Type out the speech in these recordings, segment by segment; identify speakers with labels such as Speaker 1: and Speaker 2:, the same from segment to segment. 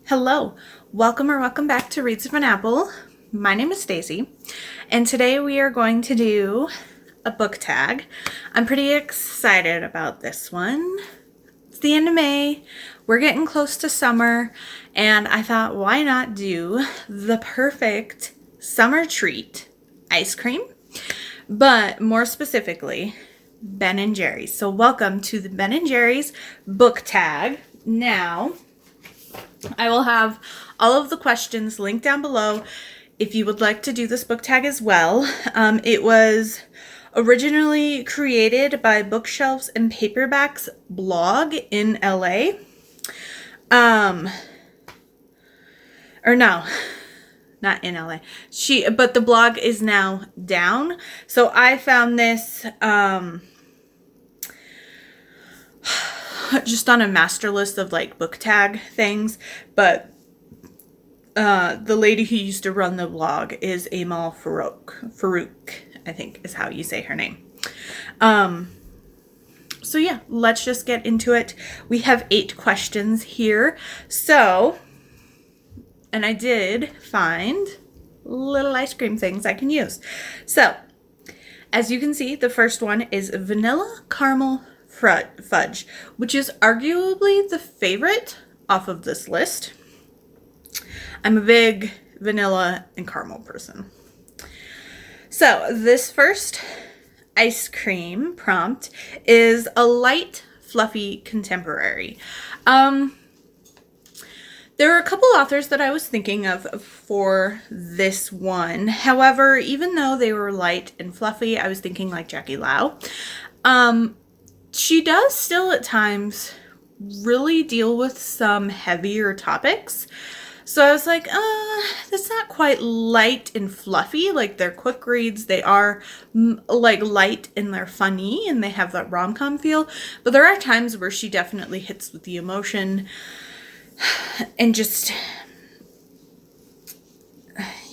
Speaker 1: Hello, welcome back to Reads of an Apple. My name is Stacy, and today we are going to do a book tag. I'm pretty excited about this one. It's the end of May, we're getting close to summer, and I thought, why not do the perfect summer treat, ice cream, but more specifically, Ben & Jerry's. So welcome to the Ben & Jerry's book tag. Now, I will have all of the questions linked down below if you would like to do this book tag as well. It was originally created by Bookshelves and Paperbacks Blog in LA. Or no, not in LA. But the blog is now down. So I found this just on a master list of like book tag things, but the lady who used to run the blog is Aimal Farooq, I think is how you say her name. So yeah, let's just get into it. We have 8 questions here. So, and I did find little ice cream things I can use. So, as you can see, the first one is vanilla caramel fudge, which is arguably the favorite off of this list. I'm a big vanilla and caramel person. So this first ice cream prompt is a light, fluffy contemporary. There are a couple authors that I was thinking of for this one. However, even though they were light and fluffy, I was thinking like Jackie Lau. She does still at times really deal with some heavier topics. So I was like, that's not quite light and fluffy. Like they're quick reads. They are like light and they're funny and they have that rom-com feel. But there are times where she definitely hits with the emotion and just,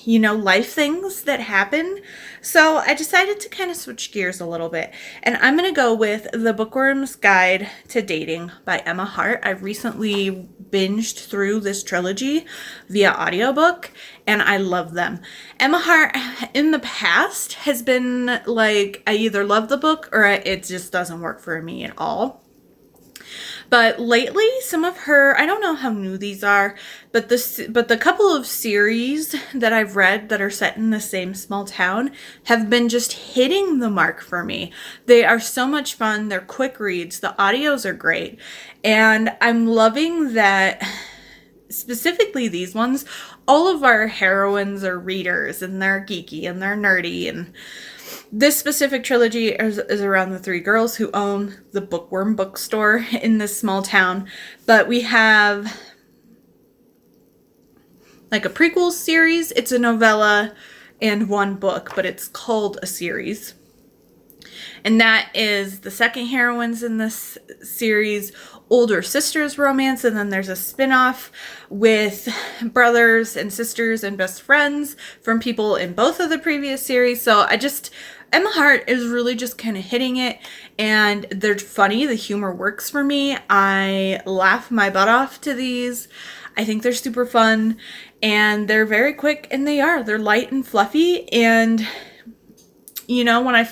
Speaker 1: you know, life things that happen. So I decided to kind of switch gears a little bit, and I'm going to go with The Bookworm's Guide to Dating by Emma Hart. I recently binged through this trilogy via audiobook, and I love them. Emma Hart in the past has been like, I either love the book or it just doesn't work for me at all. But lately, some of her, I don't know how new these are, but the couple of series that I've read that are set in the same small town have been just hitting the mark for me. They are so much fun. They're quick reads. The audios are great. And I'm loving that, specifically these ones, all of our heroines are readers and they're geeky and they're nerdy, and this specific trilogy is around the 3 girls who own the Bookworm bookstore in this small town. But we have like a prequel series. It's a novella and 1 book, but it's called a series. And that is the second heroines in this series, older sisters romance, and then there's a spin-off with brothers and sisters and best friends from people in both of the previous series. So Emma Hart is really just kind of hitting it, and they're funny. The humor works for me. I laugh my butt off to these. I think they're super fun, and they're very quick, and they're light and fluffy. And you know, when I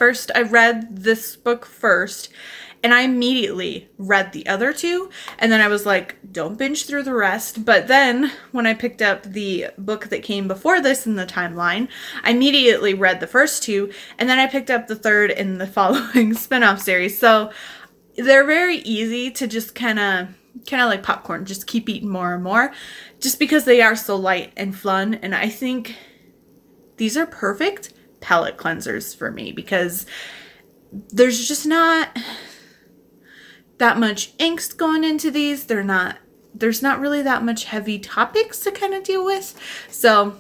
Speaker 1: read this book first, and I immediately read the other 2, and then I was like, don't binge through the rest. But then when I picked up the book that came before this in the timeline, I immediately read the first 2, and then I picked up the 3rd in the following spin-off series. So they're very easy to just kind of like popcorn, just keep eating more and more, just because they are so light and fun. And I think these are perfect palate cleansers for me because there's just not that much angst going into these. There's not really that much heavy topics to kind of deal with. So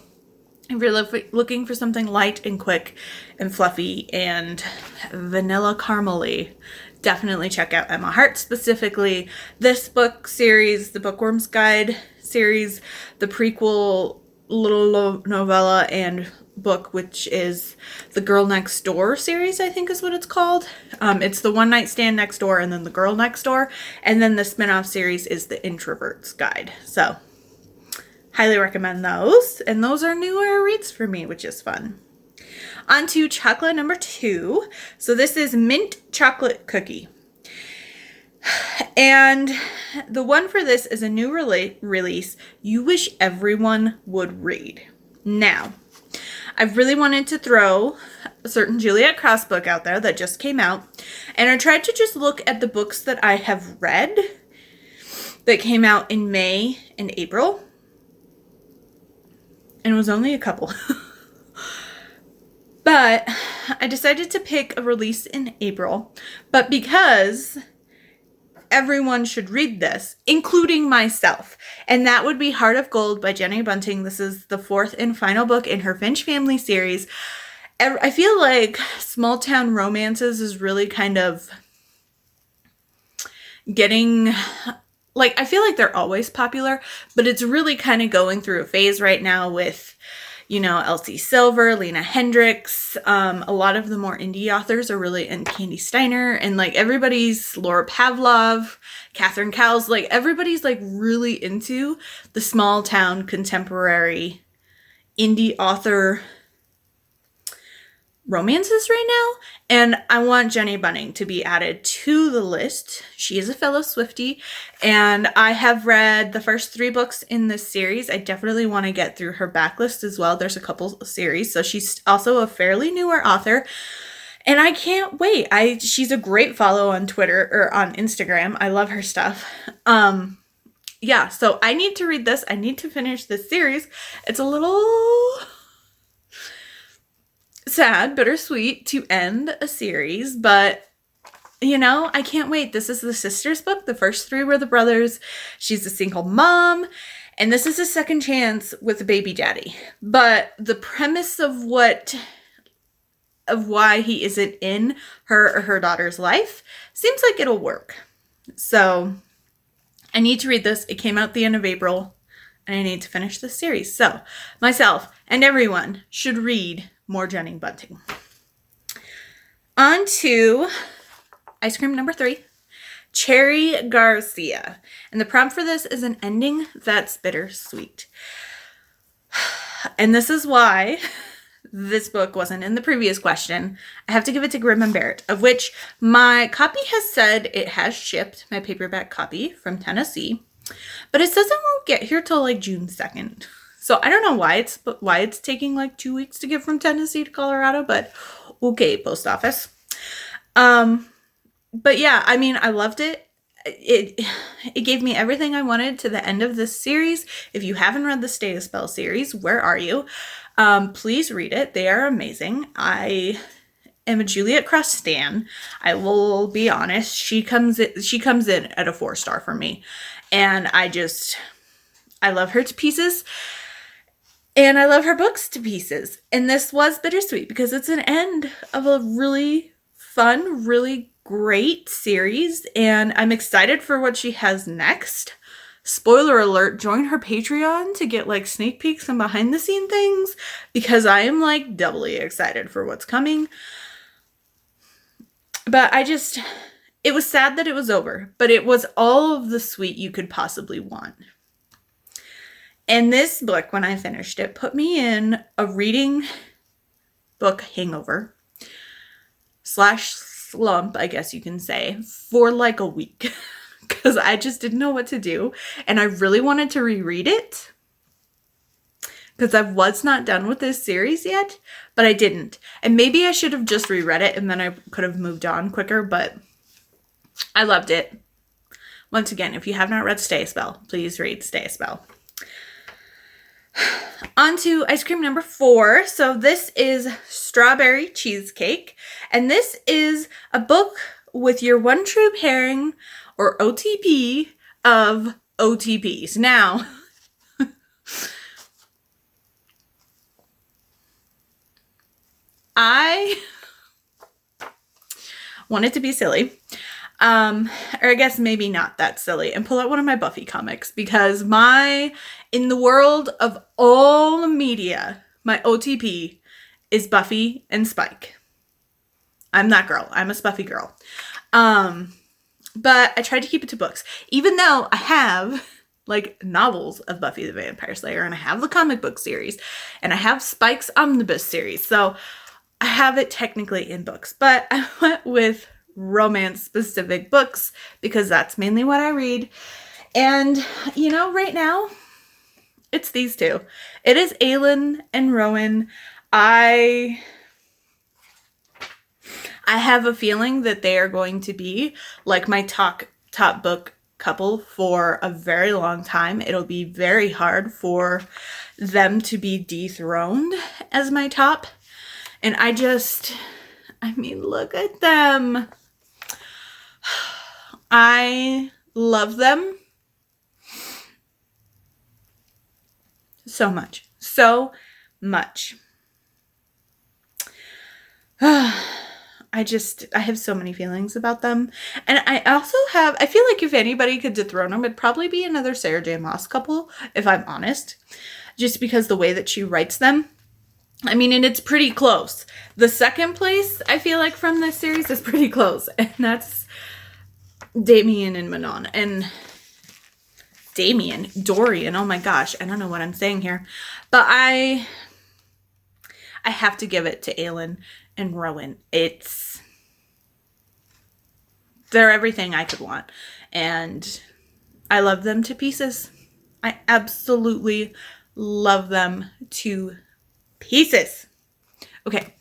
Speaker 1: if you're looking for something light and quick and fluffy and vanilla caramely, definitely check out Emma Hart, specifically this book series, the Bookworm's Guide series, the prequel little novella and book, which is the Girl Next Door series, I think is what it's called. It's the One Night Stand Next Door and then the Girl Next Door. And then the spin-off series is the Introvert's Guide. So Highly recommend those. And those are newer reads for me, which is fun. On to chocolate number 2. So this is Mint Chocolate Cookie. And the one for this is a new release you wish everyone would read. Now, I really wanted to throw a certain Juliet Cross book out there that just came out. And I tried to just look at the books that I have read that came out in May and April. And it was only a couple. But I decided to pick a release in April. But because everyone should read this, including myself, and that would be Heart of Gold by Jenny Bunting. This is the 4th and final book in her Finch family series. I feel like small town romances is really kind of getting... Like, I feel like they're always popular, but it's really kind of going through a phase right now with, you know, Elsie Silver, Lena Hendricks. A lot of the more indie authors are really in Candy Steiner, and like everybody's Laura Pavlov, Catherine Cowles, like everybody's like really into the small town contemporary indie author romances right now, and I want Jenny Bunting to be added to the list. She is a fellow Swiftie, and I have read the first 3 books in this series. I definitely want to get through her backlist as well. There's a couple of series, so she's also a fairly newer author, and I can't wait. She's a great follow on Twitter or on Instagram. I love her stuff. Yeah, so I need to read this. I need to finish this series. It's a little sad, bittersweet to end a series, but you know, I can't wait. This is the sisters book. The first 3 were the brothers. She's a single mom, and this is a second chance with a baby daddy. But the premise of why he isn't in her or her daughter's life seems like it'll work. So I need to read this. It came out the end of April, and I need to finish this series. So myself and everyone should read more Jenny Bunting. On to ice cream number 3, Cherry Garcia. And the prompt for this is an ending that's bittersweet. And this is why this book wasn't in the previous question. I have to give it to Grim and Barrett, of which my copy has said it has shipped, my paperback copy from Tennessee, but it says it won't get here till like June 2nd. So I don't know why it's taking like 2 weeks to get from Tennessee to Colorado, but okay, post office. But yeah, I mean, I loved it. It gave me everything I wanted to the end of this series. If you haven't read the Stay a Spell series, where are you? Please read it. They are amazing. I am a Juliet Cross stan. I will be honest. She comes in at a 4-star for me. And I love her to pieces. And I love her books to pieces. And this was bittersweet because it's an end of a really fun, really great series. And I'm excited for what she has next. Spoiler alert, join her Patreon to get like sneak peeks and behind the scene things, because I am like doubly excited for what's coming. But it was sad that it was over, but it was all of the sweet you could possibly want. And this book, when I finished it, put me in a reading book hangover / slump, I guess you can say, for like a week. Because I just didn't know what to do. And I really wanted to reread it, because I was not done with this series yet, but I didn't. And maybe I should have just reread it and then I could have moved on quicker, but I loved it. Once again, if you have not read Stay a Spell, please read Stay a Spell. On to ice cream number 4. So this is Strawberry Cheesecake. And this is a book with your one true pairing, or OTP, of OTPs. Now, I wanted to be silly. Or I guess maybe not that silly, and pull out one of my Buffy comics, because in the world of all media, my OTP is Buffy and Spike. I'm that girl. I'm a Spuffy girl. But I tried to keep it to books, even though I have like novels of Buffy the Vampire Slayer, and I have the comic book series, and I have Spike's Omnibus series. So I have it technically in books, but I went with romance specific books because that's mainly what I read. And, you know, right now it's these two. It is Aelin and Rowan. I have a feeling that they are going to be like my top book couple for a very long time. It'll be very hard for them to be dethroned as my top. And I mean, look at them. I love them so much. So much. I have so many feelings about them. And I also I feel like if anybody could dethrone them, it'd probably be another Sarah J. Maas couple, if I'm honest. Just because the way that she writes them. I mean, and it's pretty close. The second place, I feel like, from this series is pretty close. And that's Damien and Manon. And Dorian, oh my gosh, I don't know what I'm saying here. But I have to give it to Aelin and Rowan. They're everything I could want. And I love them to pieces. I absolutely love them to pieces. Okay.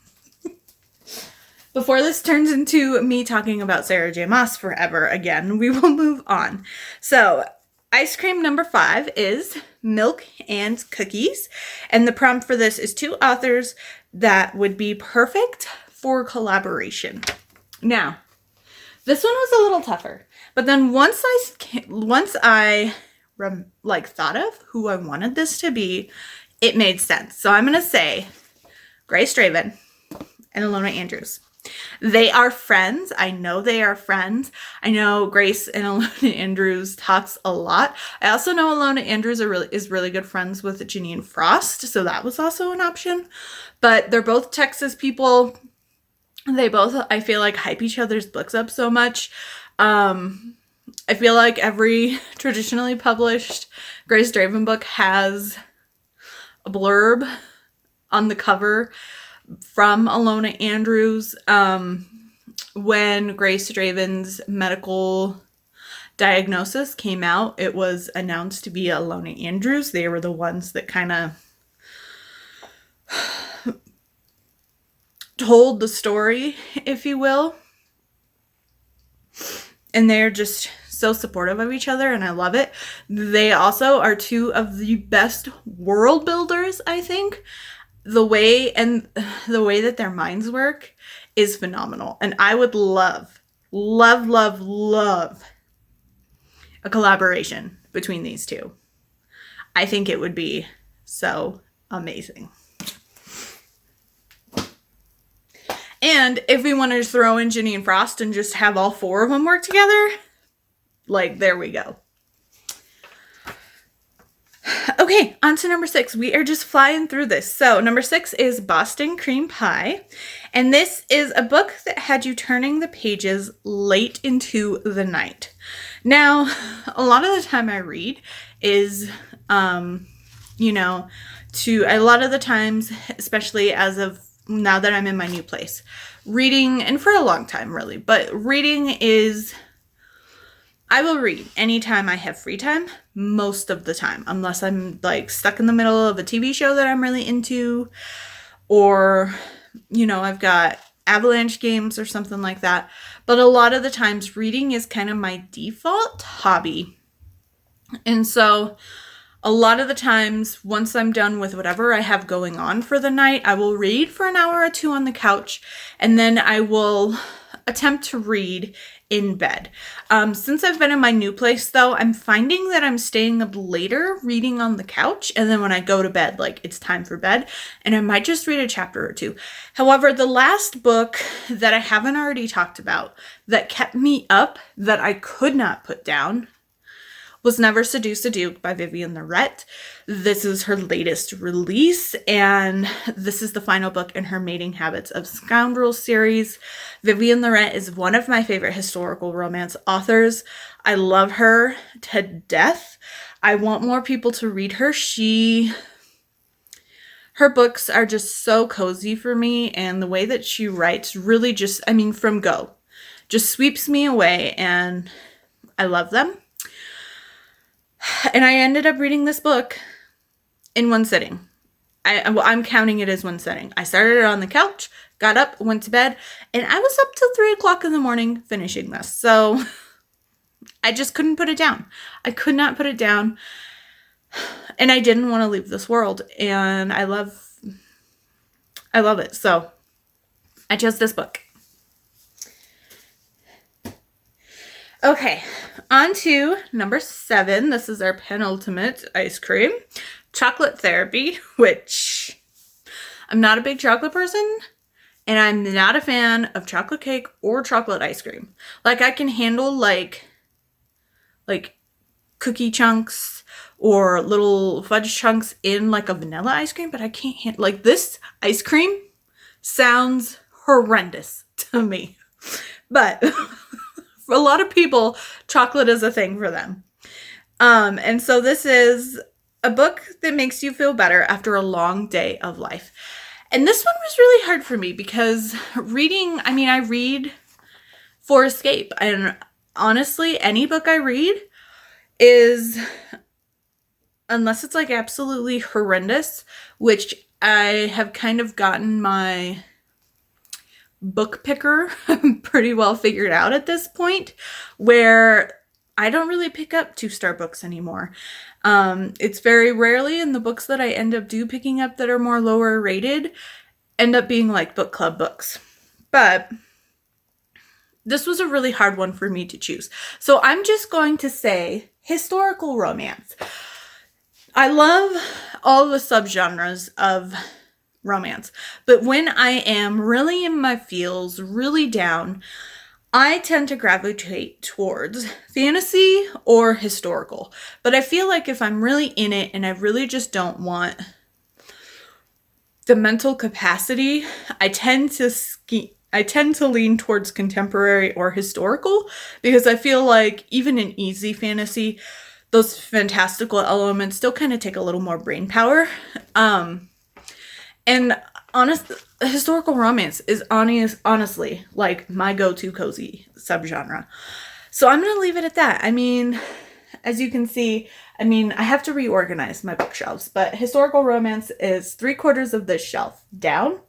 Speaker 1: Before this turns into me talking about Sarah J. Maas forever again, we will move on. So, ice cream number 5 is Milk and Cookies. And the prompt for this is 2 authors that would be perfect for collaboration. Now, this one was a little tougher. But then once I thought of who I wanted this to be, it made sense. So I'm going to say Grace Draven and Ilona Andrews. They are friends. I know they are friends. I know Grace and Ilona Andrews talks a lot. I also know Ilona Andrews is really good friends with Janine Frost, so that was also an option. But they're both Texas people. They both, I feel like, hype each other's books up so much. I feel like every traditionally published Grace Draven book has a blurb on the cover from Ilona Andrews. When Grace Draven's medical diagnosis came out, it was announced to be Ilona Andrews. They were the ones that kind of told the story, if you will. And they're just so supportive of each other, and I love it. They also are 2 of the best world builders, I think. The way that their minds work is phenomenal. And I would love a collaboration between these 2. I think it would be so amazing. And if we want to throw in Janine Frost and just have all 4 of them work together, like, there we go. Okay, on to number 6. We are just flying through this. So number 6 is Boston Cream Pie. And this is a book that had you turning the pages late into the night. Now, a lot of the time I read is, a lot of the times, especially as of now that I'm in my new place, reading, and for a long time really, but reading is, I will read anytime I have free time, most of the time, unless I'm like stuck in the middle of a TV show that I'm really into, or, I've got Avalanche games or something like that. But a lot of the times reading is kind of my default hobby. And so a lot of the times, once I'm done with whatever I have going on for the night, I will read for an hour or 2 on the couch, and then I will attempt to read in bed. Since I've been in my new place, though, I'm finding that I'm staying up later reading on the couch, and then when I go to bed, like, it's time for bed, and I might just read a chapter or 2. However, the last book that I haven't already talked about that kept me up, that I could not put down, Was Never Seduce a Duke by Vivian Loret. This is her latest release, and this is the final book in her Mating Habits of Scoundrels series. Vivian Loret is one of my favorite historical romance authors. I love her to death. I want more people to read her. Her books are just so cozy for me, and the way that she writes really just, from go, just sweeps me away, and I love them. And I ended up reading this book in one sitting. I'm counting it as one sitting. I started it on the couch, got up, went to bed, and I was up till 3 o'clock in the morning finishing this. So I just couldn't put it down. I could not put it down. And I didn't want to leave this world. And I love it. So I chose this book. Okay, on to number 7. This is our penultimate ice cream. Chocolate Therapy, which I'm not a big chocolate person, and I'm not a fan of chocolate cake or chocolate ice cream. Like, I can handle like cookie chunks or little fudge chunks in like a vanilla ice cream, but I can't handle, like, this ice cream sounds horrendous to me. But for a lot of people, chocolate is a thing for them. And so this is a book that makes you feel better after a long day of life. And this one was really hard for me because reading, I read for escape. And honestly, any book I read is, unless it's like absolutely horrendous, which I have kind of gotten my book picker pretty well figured out at this point, where I don't really pick up 2-star books anymore. It's very rarely, and the books that I end up picking up that are more lower rated end up being like book club books. But this was a really hard one for me to choose. So I'm just going to say historical romance. I love all the subgenres of romance, but when I am really in my feels, really down, I tend to gravitate towards fantasy or historical. But I feel like if I'm really in it and I really just don't want the mental capacity, I tend to lean towards contemporary or historical, because I feel like even in easy fantasy, those fantastical elements still kind of take a little more brain power. And historical romance is honestly like my go-to cozy subgenre. So I'm going to leave it at that. As you can see, I have to reorganize my bookshelves, but historical romance is 3/4 of this shelf down.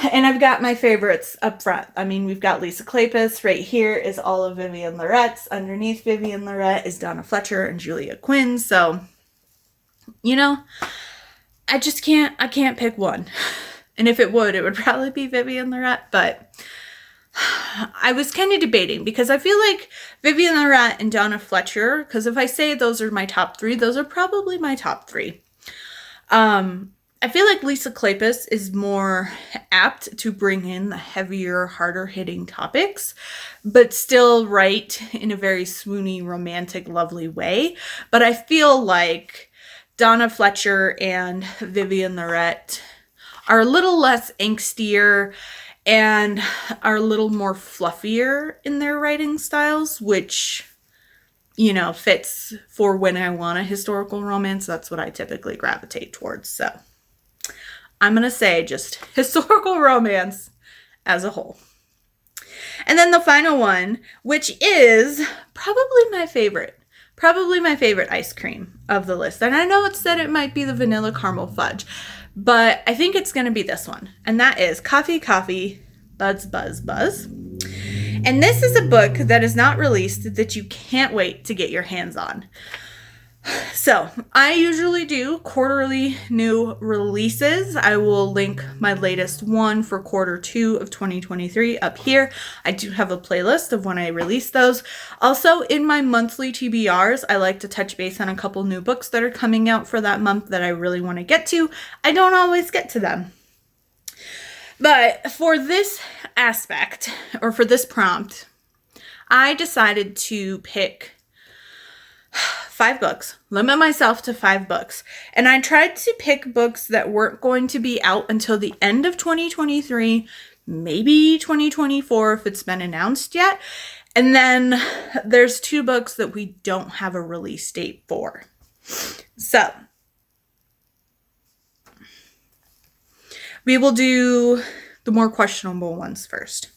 Speaker 1: And I've got my favorites up front. We've got Lisa Kleypas. Right here is all of Vivian Loret's. Underneath Vivian Loret is Donna Fletcher and Julia Quinn. So, I can't pick one. And if it would probably be Vivian Loret, but I was kind of debating because I feel like Vivian Loret and Donna Fletcher, because if I say those are my top 3, those are probably my top 3. I feel like Lisa Kleypas is more apt to bring in the heavier, harder hitting topics, but still write in a very swoony, romantic, lovely way. But I feel like Donna Fletcher and Vivian Loret are a little less angstier and are a little more fluffier in their writing styles, which, fits for when I want a historical romance. That's what I typically gravitate towards. So I'm going to say just historical romance as a whole. And then the final one, which is probably my favorite ice cream of the list. And I know it said it might be the vanilla caramel fudge, but I think it's going to be this one. And that is Coffee, Coffee, Buzz, Buzz, Buzz. And this is a book that is not released that you can't wait to get your hands on. So I usually do quarterly new releases. I will link my latest one for Q2 of 2023 up here. I do have a playlist of when I release those. Also, in my monthly TBRs, I like to touch base on a couple new books that are coming out for that month that I really want to get to. I don't always get to them. But for this aspect, or for this prompt, I decided to pick 5 books. Limit myself to 5 books. And I tried to pick books that weren't going to be out until the end of 2023, maybe 2024 if it's been announced yet. And then there's 2 books that we don't have a release date for. So we will do the more questionable ones first.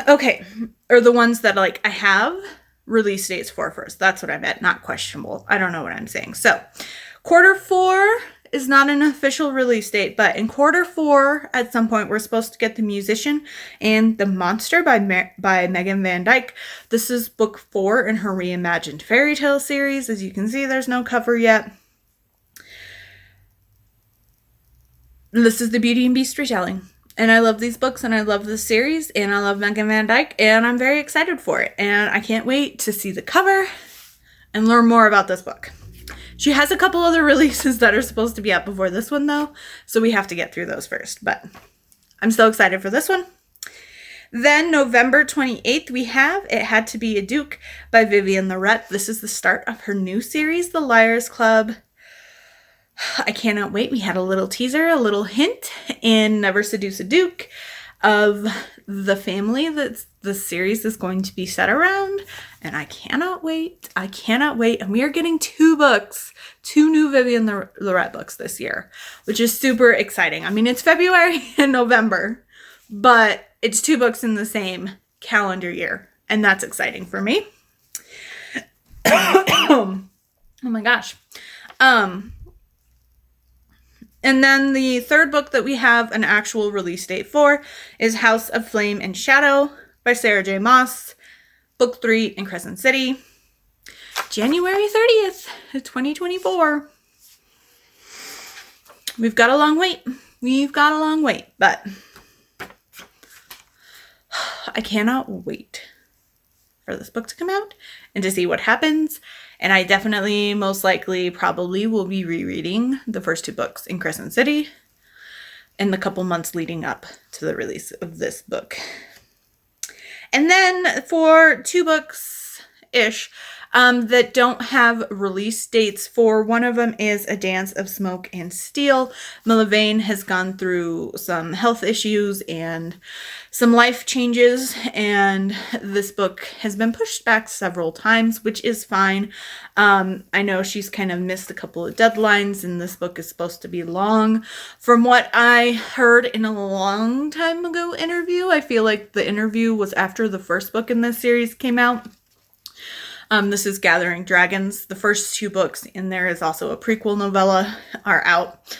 Speaker 1: Okay, or the ones that like I have release dates for first. That's what I meant, not questionable. I don't know what I'm saying. So Q4 is not an official release date, but in Q4 at some point we're supposed to get The Musician and The Monster by Megan Van Dyke. This is book 4 in her reimagined fairy tale series. As you can see, there's no cover yet. This is the Beauty and Beast retelling. And I love these books, and I love this series, and I love Megan Van Dyke, and I'm very excited for it. And I can't wait to see the cover and learn more about this book. She has a couple other releases that are supposed to be out before this one, though, so we have to get through those first. But I'm still excited for this one. Then November 28th, we have It Had to Be a Duke by Vivian Lorette. This is the start of her new series, The Liars Club. I cannot wait. We had a little teaser, a little hint in Never Seduce a Duke of the family that the series is going to be set around. And I cannot wait. I cannot wait. And we are getting 2 books, 2 new Vivian Lorette books this year, which is super exciting. I mean, it's February and November, but it's 2 books in the same calendar year. And that's exciting for me. Oh my gosh. And then the third book that we have an actual release date for is House of Flame and Shadow by Sarah J. Maas, book 3 in Crescent City, January 30th, 2024. We've got a long wait. But I cannot wait for this book to come out and to see what happens. And I definitely, most likely, probably will be rereading the first 2 books in Crescent City in the couple months leading up to the release of this book. And then for 2 books-ish that don't have release dates for, one of them is A Dance of Smoke and Steel. Millavane has gone through some health issues and some life changes, and this book has been pushed back several times, which is fine. I know she's kind of missed a couple of deadlines, and this book is supposed to be long. From what I heard in a long time ago interview, I feel like the interview was after the first book in this series came out. This is Gathering Dragons. The first 2 books in there is also a prequel novella are out.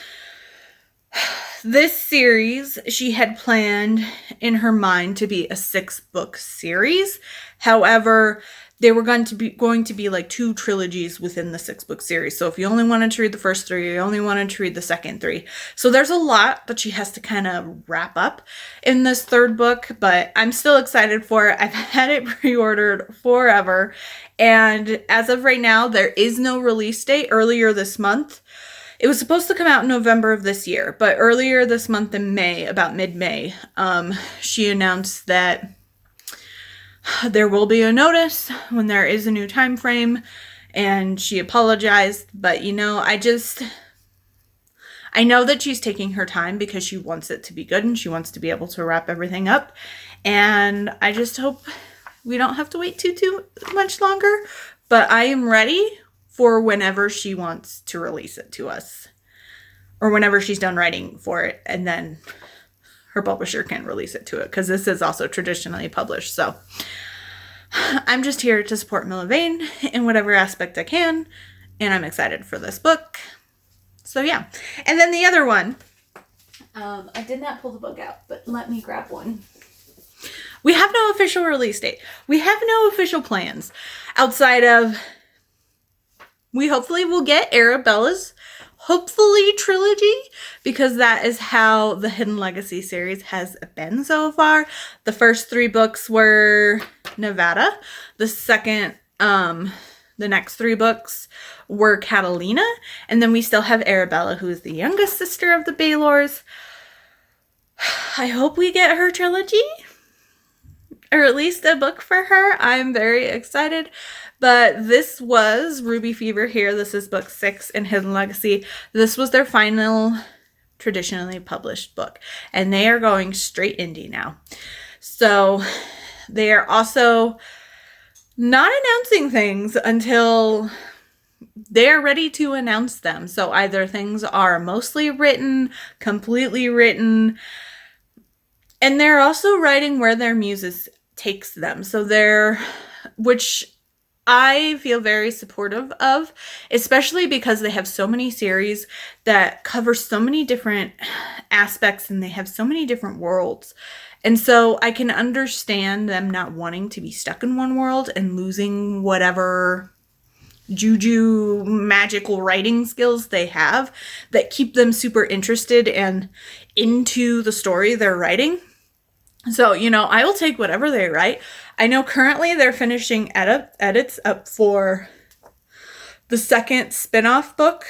Speaker 1: This series she had planned in her mind to be a 6-book series. However, they were going to be like 2 trilogies within the 6-book series. So if you only wanted to read the first 3, you only wanted to read the second 3. So there's a lot that she has to kind of wrap up in this 3rd book, but I'm still excited for it. I've had it pre-ordered forever. And as of right now, there is no release date. Earlier this month, it was supposed to come out in November of this year, but earlier this month in May, about mid-May, she announced that there will be a notice when there is a new time frame, and she apologized. But I know that she's taking her time because she wants it to be good and she wants to be able to wrap everything up. And I just hope we don't have to wait too much longer, but I am ready for whenever she wants to release it to us, or whenever she's done writing for it, and then her publisher can release it to it, because this is also traditionally published. So I'm just here to support Millavane in whatever aspect I can, and I'm excited for this book. So yeah. And then the other one, I did not pull the book out, but let me grab one. We have no official release date. We have no official plans outside of, we hopefully will get Arabella's hopefully trilogy, because that is how the Hidden Legacy series has been so far. The first 3 books were Nevada. The next 3 books were Catalina. And then we still have Arabella, who is the youngest sister of the Baylors. I hope we get her trilogy. or at least a book for her. I'm very excited. But this was Ruby Fever here. This is book 6 in Hidden Legacy. This was their final traditionally published book, and they are going straight indie now. So they are also not announcing things until they're ready to announce them. So either things are mostly written, completely written, and they're also writing where their muse takes them. So which I feel very supportive of, especially because they have so many series that cover so many different aspects and they have so many different worlds. And so I can understand them not wanting to be stuck in one world and losing whatever juju magical writing skills they have that keep them super interested and into the story they're writing. So, I will take whatever they write. I know currently they're finishing edits up for the second spin-off book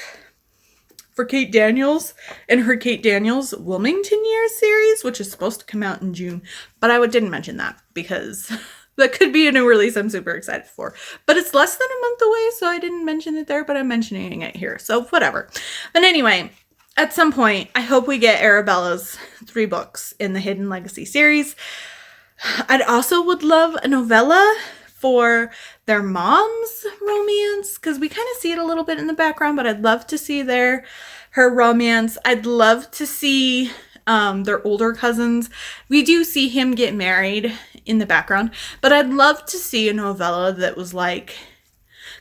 Speaker 1: for Kate Daniels and her Kate Daniels Wilmington Years series, which is supposed to come out in June. But I didn't mention that because that could be a new release I'm super excited for. But it's less than a month away, so I didn't mention it there, but I'm mentioning it here. So whatever. But anyway, at some point, I hope we get Arabella's 3 books in the Hidden Legacy series. I'd also would love a novella for their mom's romance, because we kind of see it a little bit in the background, but I'd love to see her romance. I'd love to see their older cousins. We do see him get married in the background, but I'd love to see a novella that was like,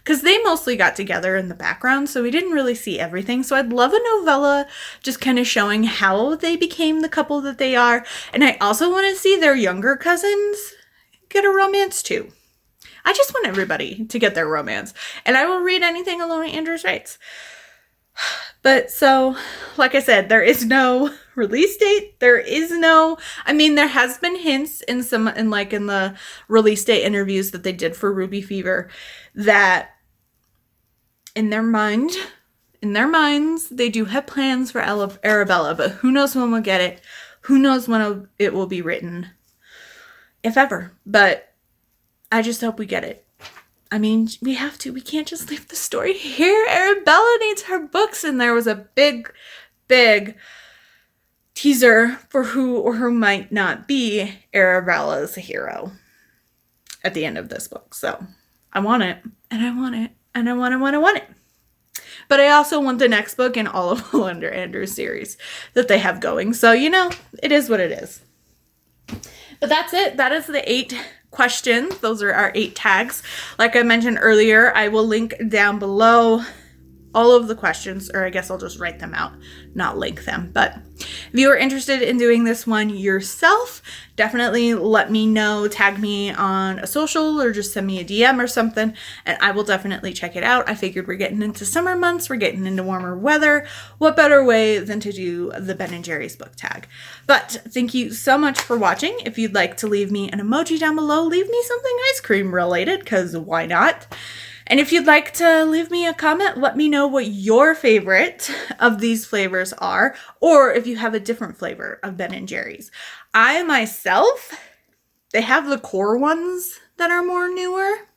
Speaker 1: because they mostly got together in the background, so we didn't really see everything. So I'd love a novella just kind of showing how they became the couple that they are. And I also want to see their younger cousins get a romance too. I just want everybody to get their romance. And I will read anything Alona Andrews writes. But so, like I said, there is no release date. There has been hints in the release date interviews that they did for Ruby Fever that in their minds, they do have plans for Arabella, but who knows when we'll get it? Who knows when it will be written, if ever. But I just hope we get it. I mean, we have to. We can't just leave the story here. Arabella needs her books, and there was a big, big teaser for who or who might not be Arabella's hero at the end of this book. So I want it, and I want it, and I want it. But I also want the next book in all of Alona Andrews series that they have going. So, it is what it is. But that's it. That is the 8 questions. Those are our 8 tags. Like I mentioned earlier, I will link down below all of the questions, or I guess I'll just write them out, not link them. But if you are interested in doing this one yourself, definitely let me know, tag me on a social, or just send me a DM or something, and I will definitely check it out. I figured we're getting into summer months, we're getting into warmer weather. What better way than to do the Ben & Jerry's book tag? But thank you so much for watching. If you'd like to leave me an emoji down below, leave me something ice cream related, because why not? And if you'd like to leave me a comment, let me know what your favorite of these flavors are, or if you have a different flavor of Ben & Jerry's. I myself, they have the core ones that are more newer.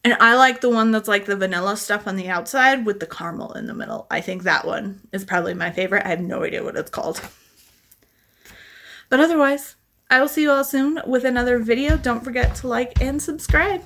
Speaker 1: And I like the one that's like the vanilla stuff on the outside with the caramel in the middle. I think that one is probably my favorite. I have no idea what it's called. But otherwise, I will see you all soon with another video. Don't forget to like and subscribe.